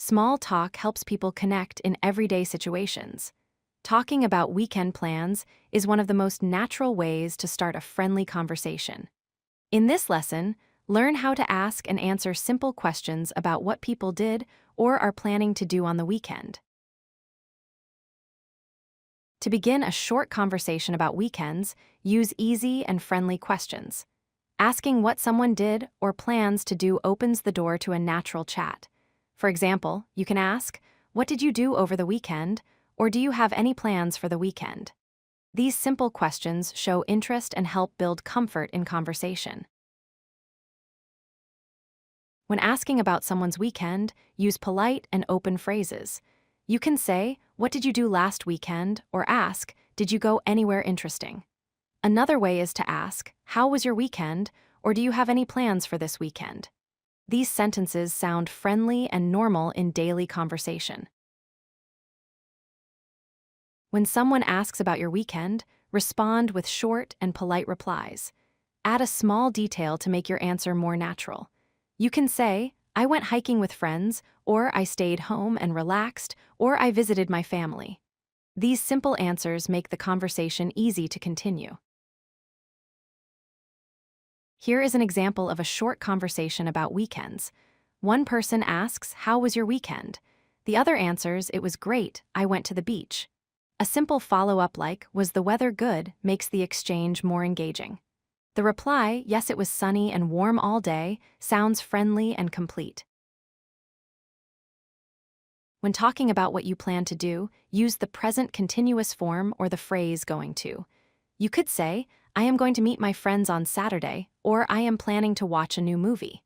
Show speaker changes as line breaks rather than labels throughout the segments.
Small talk helps people connect in everyday situations. Talking about weekend plans is one of the most natural ways to start a friendly conversation. In this lesson, learn how to ask and answer simple questions about what people did or are planning to do on the weekend. To begin a short conversation about weekends, use easy and friendly questions. Asking what someone did or plans to do opens the door to a natural chat. For example, you can ask, "What did you do over the weekend?" or "Do you have any plans for the weekend?" These simple questions show interest and help build comfort in conversation. When asking about someone's weekend, use polite and open phrases. You can say, "What did you do last weekend?" or ask, "Did you go anywhere interesting?" Another way is to ask, "How was your weekend?" or "Do you have any plans for this weekend?" These sentences sound friendly and normal in daily conversation. When someone asks about your weekend, respond with short and polite replies. Add a small detail to make your answer more natural. You can say, "I went hiking with friends," or "I stayed home and relaxed," or "I visited my family." These simple answers make the conversation easy to continue. Here is an example of a short conversation about weekends. One person asks, "How was your weekend?" The other answers, "It was great, I went to the beach." A simple follow-up like, "Was the weather good?" makes the exchange more engaging. The reply, "Yes, it was sunny and warm all day," sounds friendly and complete. When talking about what you plan to do, use the present continuous form or the phrase "going to." You could say, "I am going to meet my friends on Saturday," or "I am planning to watch a new movie."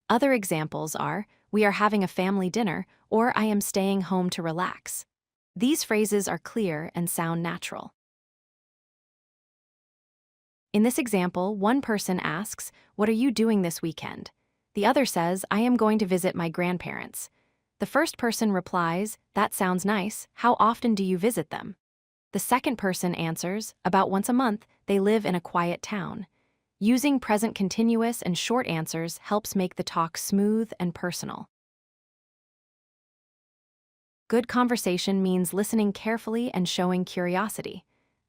Other examples are, "We are having a family dinner," or "I am staying home to relax." These phrases are clear and sound natural. In this example, one person asks, "What are you doing this weekend?" The other says, "I am going to visit my grandparents." The first person replies, "That sounds nice. How often do you visit them?" The second person answers, "About once a month. They live in a quiet town." Using present continuous and short answers helps make the talk smooth and personal. Good conversation means listening carefully and showing curiosity.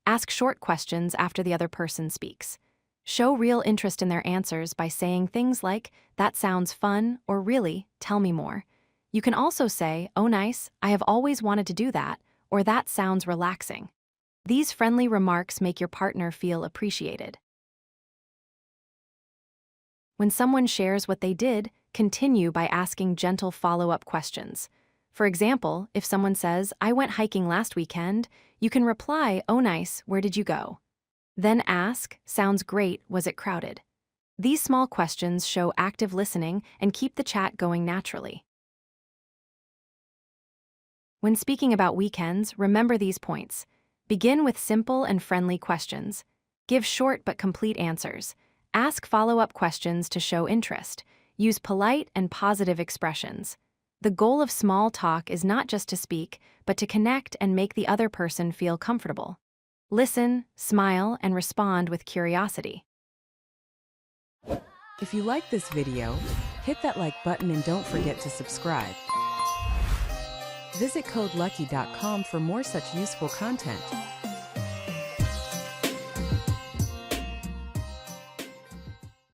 Ask short questions after the other person speaks. Show real interest in their answers by saying things like, "That sounds fun," or "Really, tell me more." You can also say, "Oh nice, I have always wanted to do that," or "That sounds relaxing." These friendly remarks make your partner feel appreciated. When someone shares what they did, continue by asking gentle follow-up questions. For example, if someone says, "I went hiking last weekend," you can reply, "Oh nice, where did you go?" Then ask, "Sounds great, was it crowded?" These small questions show active listening and keep the chat going naturally. When speaking about weekends, remember these points. Begin with simple and friendly questions. Give short but complete answers. Ask follow-up questions to show interest. Use polite and positive expressions. The goal of small talk is not just to speak, but to connect and make the other person feel comfortable. Listen, smile, and respond with curiosity.
If you like this video, hit that like button and don't forget to subscribe. Visit CodeLucky.com for more such useful content.